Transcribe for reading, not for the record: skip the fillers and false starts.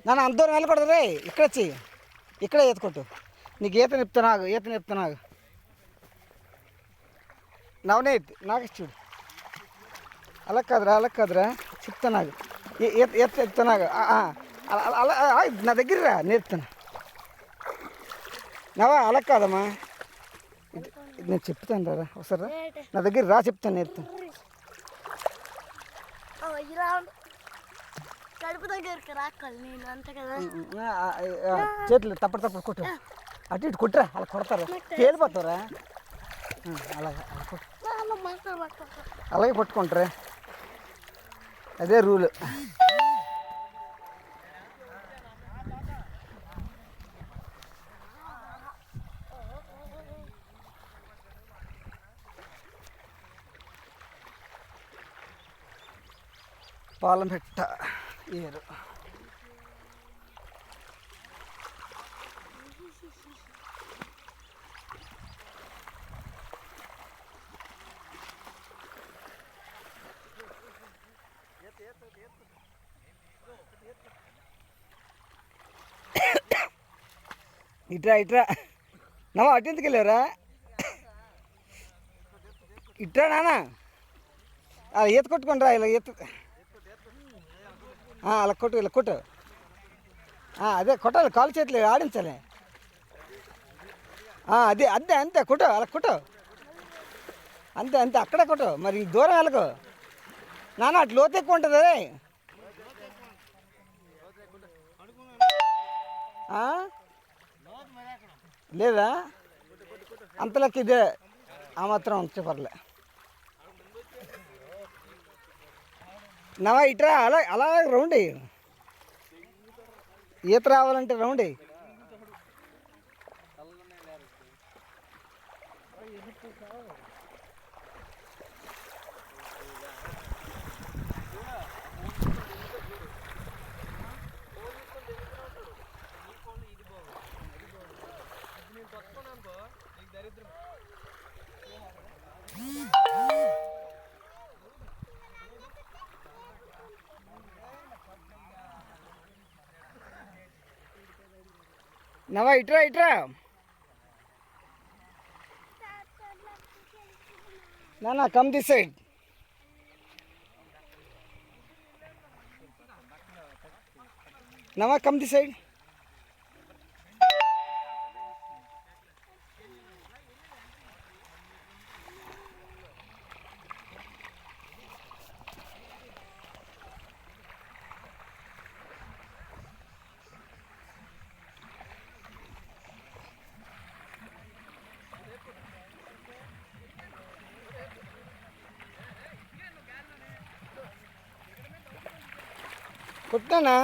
నాన్న అంత దూరం వెళ్ళకూడదు రే, ఇక్కడ వచ్చి ఇక్కడే ఈతకొట్టు. నీకు ఈత చెప్తానాగు నవనీత్ నాకు చూడు. అలా కాదురా చెప్తానాగు. ఈత చెప్తానాగు. అలా నా దగ్గర రా, నేర్పుతాను. నవా అలా కాదమ్మా, ఇది నేను చెప్తాను రా ఒకసారి. నా దగ్గర రా, చెప్తాను, నేర్పుతాను. చేతులు తప్పడు కొట్టు, అటు ఇటు కొట్టురా, అలా కొడతారు, తేలిపోతారా. అలాగే పట్టుకుంటారా, అదే రూలు. పాలంపెట్ట ఏరు. ఇట్రా నవ్వు అటు ఎందుకు వెళ్ళారా? ఇట్రా నాన్న, ఈత కొట్టుకోండి రా, ఇలా ఈత అలా కొట్టు, ఇలా కొట్టు. అదే కొట్టాలి, కాలు చేతులు ఆడించాలి. అదే అంతే కొట్టు, అలా కొట్టు, అంతే అక్కడే కొట్టు. మరి దూరం వెళ్ళకు నాన్న, అటు లోతు ఎక్కువ ఉంటుంది అదే. లేదా అంతలోకి ఇదే, ఆ మాత్రం ఉంటే పర్లే. నవా ఇట్రా, అలా రౌండ్ ఈత రావాలంటే రౌండ్. నవా ఇట్రా నాన్న, కమ్ దిస్ సైడ్. నవా కమ్ దిస్ సైడ్. కొట్టానా?